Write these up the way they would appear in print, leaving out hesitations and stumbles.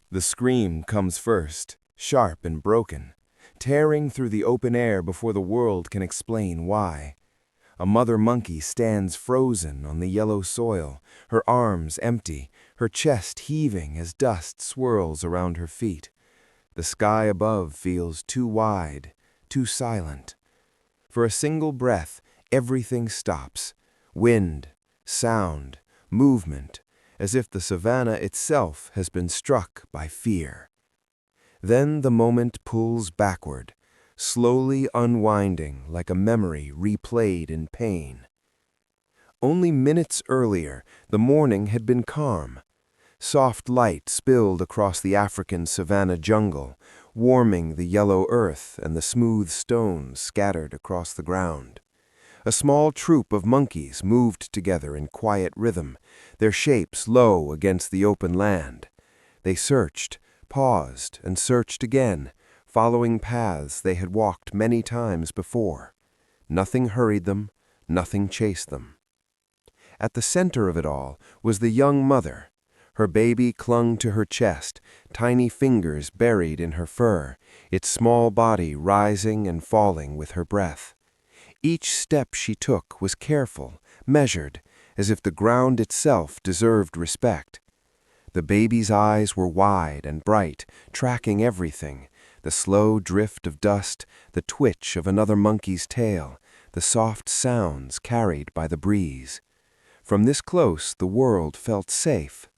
The scream comes first, sharp and broken, tearing through the open air before the world can explain why. A mother monkey stands frozen on the yellow soil, her arms empty, her chest heaving as dust swirls around her feet. The sky above feels too wide, too silent. For a single breath, everything stops. Wind, sound, movement, as if the savanna itself has been struck by fear. Then the moment pulls backward, slowly unwinding like a memory replayed in pain. Only minutes earlier, the morning had been calm. Soft light spilled across the African savanna jungle, warming the yellow earth and the smooth stones scattered across the ground. A small troop of monkeys moved together in quiet rhythm, their shapes low against the open land. They searched, paused, and searched again, following paths they had walked many times before. Nothing hurried them, nothing chased them. At the center of it all was the young mother. Her baby clung to her chest, tiny fingers buried in her fur, its small body rising and falling with her breath. Each step she took was careful, measured, as if the ground itself deserved respect. The baby's eyes were wide and bright, tracking everything, the slow drift of dust, the twitch of another monkey's tail, the soft sounds carried by the breeze. From this close, the world felt safe.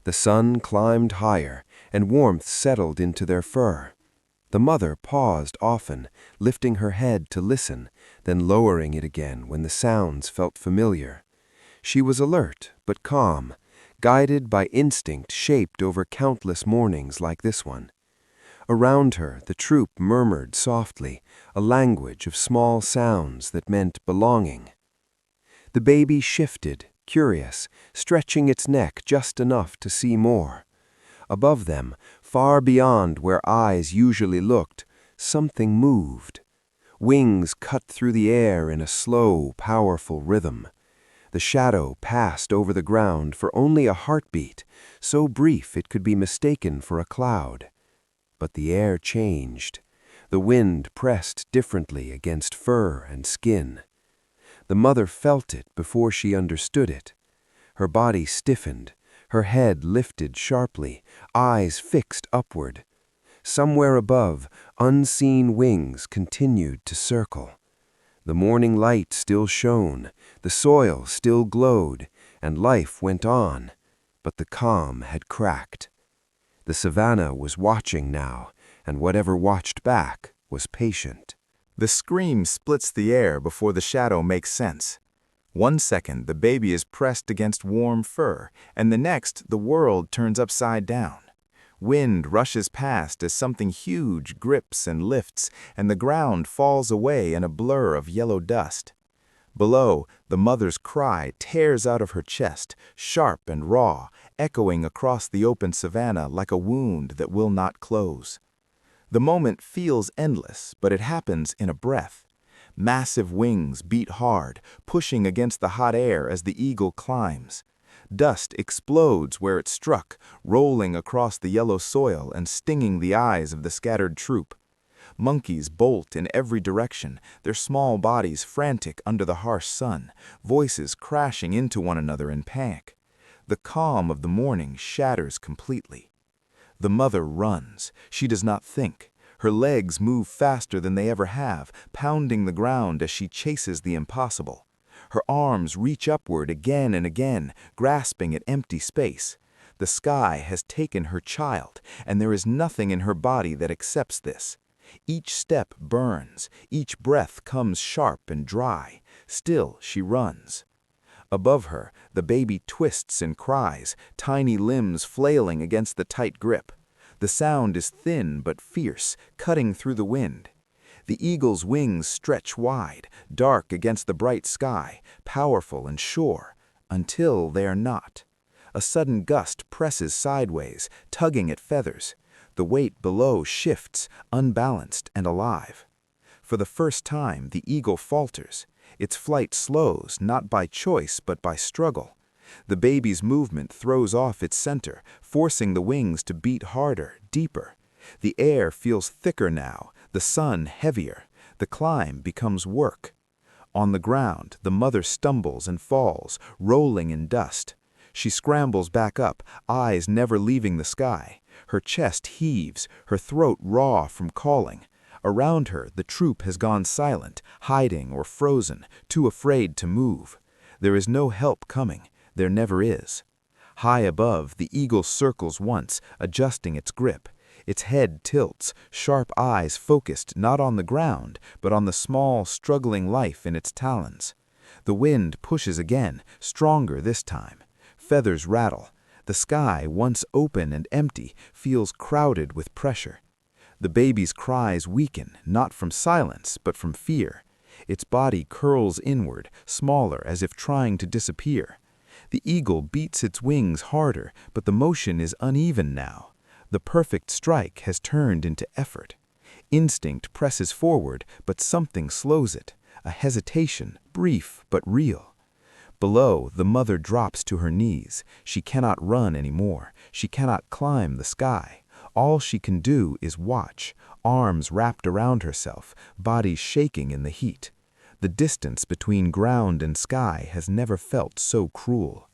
The sun climbed higher, and warmth settled into their fur. The mother paused often, lifting her head to listen, then lowering it again when the sounds felt familiar. She was alert but calm, guided by instinct shaped over countless mornings like this one. Around her, the troop murmured softly, a language of small sounds that meant belonging. The baby shifted, curious, stretching its neck just enough to see more. Above them, far beyond where eyes usually looked, something moved. Wings cut through the air in a slow, powerful rhythm. The shadow passed over the ground for only a heartbeat, so brief it could be mistaken for a cloud. But the air changed. The wind pressed differently against fur and skin. The mother felt it before she understood it. Her body stiffened, her head lifted sharply, eyes fixed upward. Somewhere above, unseen wings continued to circle. The morning light still shone, the soil still glowed, and life went on, but the calm had cracked. The savanna was watching now, and whatever watched back was patient. The scream splits the air before the shadow makes sense. 1 second, the baby is pressed against warm fur, and the next, the world turns upside down. Wind rushes past as something huge grips and lifts, and the ground falls away in a blur of yellow dust. Below, the mother's cry tears out of her chest, sharp and raw, echoing across the open savanna like a wound that will not close. The moment feels endless, but it happens in a breath. Massive wings beat hard, pushing against the hot air as the eagle climbs. Dust explodes where it struck, rolling across the yellow soil and stinging the eyes of the scattered troop. Monkeys bolt in every direction, their small bodies frantic under the harsh sun, voices crashing into one another in panic. The calm of the morning shatters completely. The mother runs. She does not think. Her legs move faster than they ever have, pounding the ground as she chases the impossible. Her arms reach upward again and again, grasping at empty space. The sky has taken her child, and there is nothing in her body that accepts this. Each step burns, each breath comes sharp and dry. Still she runs. Above her, the baby twists and cries, tiny limbs flailing against the tight grip. The sound is thin but fierce, cutting through the wind. The eagle's wings stretch wide, dark against the bright sky, powerful and sure, until they are not. A sudden gust presses sideways, tugging at feathers. The weight below shifts, unbalanced and alive. For the first time, the eagle falters. Its flight slows, not by choice but by struggle. The baby's movement throws off its center, forcing the wings to beat harder, deeper. The air feels thicker now, the sun heavier. The climb becomes work. On the ground, the mother stumbles and falls, rolling in dust. She scrambles back up, eyes never leaving the sky. Her chest heaves, her throat raw from calling. Around her, the troop has gone silent, hiding or frozen, too afraid to move. There is no help coming. There never is. High above, the eagle circles once, adjusting its grip. Its head tilts, sharp eyes focused not on the ground, but on the small, struggling life in its talons. The wind pushes again, stronger this time. Feathers rattle. The sky, once open and empty, feels crowded with pressure. The baby's cries weaken, not from silence, but from fear. Its body curls inward, smaller, as if trying to disappear. The eagle beats its wings harder, but the motion is uneven now. The perfect strike has turned into effort. Instinct presses forward, but something slows it. A hesitation, brief but real. Below, the mother drops to her knees. She cannot run anymore. She cannot climb the sky. All she can do is watch, arms wrapped around herself, body shaking in the heat. The distance between ground and sky has never felt so cruel.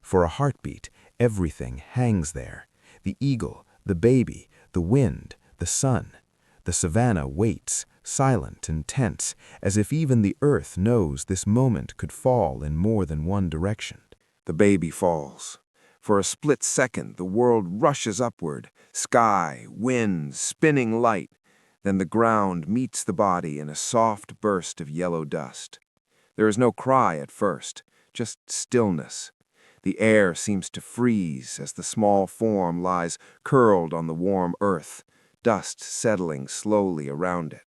For a heartbeat, everything hangs there. The eagle, the baby, the wind, the sun. The savanna waits, silent and tense, as if even the earth knows this moment could fall in more than one direction. The baby falls. For a split second, the world rushes upward, sky, wind, spinning light. Then the ground meets the body in a soft burst of yellow dust. There is no cry at first, just stillness. The air seems to freeze as the small form lies curled on the warm earth, dust settling slowly around it.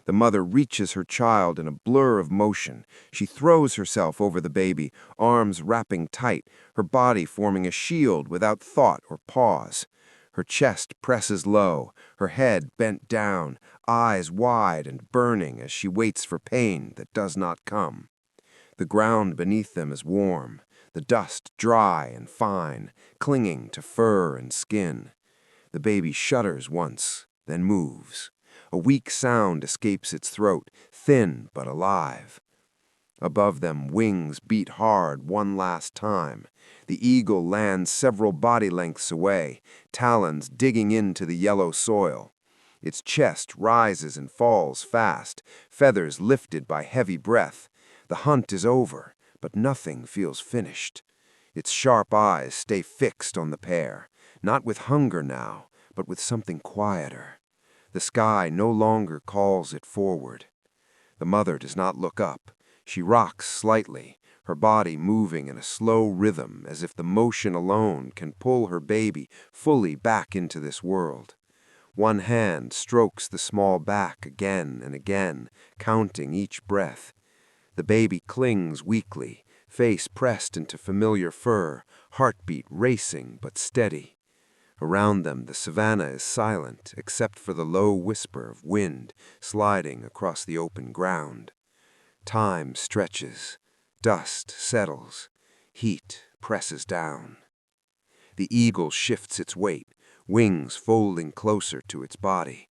The mother reaches her child in a blur of motion. She throws herself over the baby, arms wrapping tight, her body forming a shield without thought or pause. Her chest presses low, her head bent down, eyes wide and burning as she waits for pain that does not come. The ground beneath them is warm, the dust dry and fine, clinging to fur and skin. The baby shudders once, then moves. A weak sound escapes its throat, thin but alive. Above them, wings beat hard one last time. The eagle lands several body lengths away, talons digging into the yellow soil. Its chest rises and falls fast, feathers lifted by heavy breath. The hunt is over, but nothing feels finished. Its sharp eyes stay fixed on the pair, not with hunger now, but with something quieter. The sky no longer calls it forward. The mother does not look up. She rocks slightly, her body moving in a slow rhythm as if the motion alone can pull her baby fully back into this world. One hand strokes the small back again and again, counting each breath. The baby clings weakly, face pressed into familiar fur, heartbeat racing but steady. Around them, the savanna is silent, except for the low whisper of wind sliding across the open ground. Time stretches, dust settles, heat presses down. The eagle shifts its weight, wings folding closer to its body.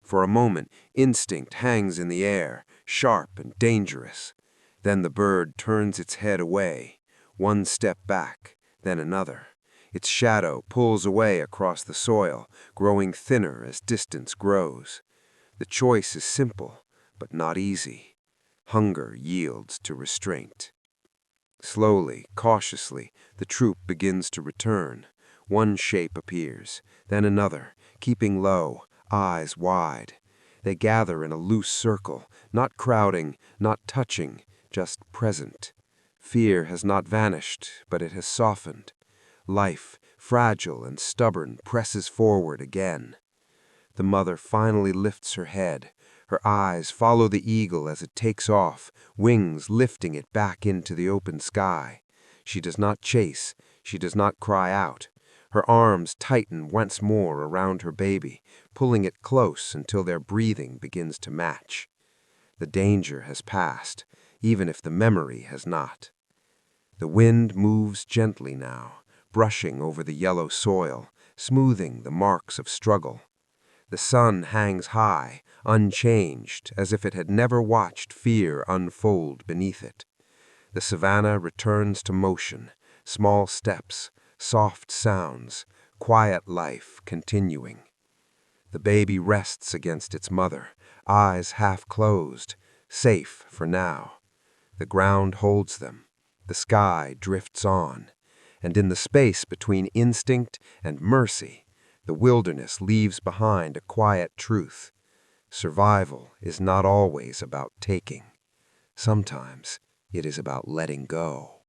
For a moment, instinct hangs in the air, sharp and dangerous. Then the bird turns its head away, one step back, then another. Its shadow pulls away across the soil, growing thinner as distance grows. The choice is simple, but not easy. Hunger yields to restraint. Slowly, cautiously, the troop begins to return. One shape appears, then another, keeping low, eyes wide. They gather in a loose circle, not crowding, not touching, just present. Fear has not vanished, but it has softened. Life, fragile and stubborn, presses forward again. The mother finally lifts her head. Her eyes follow the eagle as it takes off, wings lifting it back into the open sky. She does not chase. She does not cry out. Her arms tighten once more around her baby, pulling it close until their breathing begins to match. The danger has passed, even if the memory has not. The wind moves gently now, brushing over the yellow soil, smoothing the marks of struggle. The sun hangs high, unchanged, as if it had never watched fear unfold beneath it. The savanna returns to motion, small steps, soft sounds, quiet life continuing. The baby rests against its mother, eyes half closed, safe for now. The ground holds them, the sky drifts on, and in the space between instinct and mercy, the wilderness leaves behind a quiet truth. Survival is not always about taking. Sometimes it is about letting go.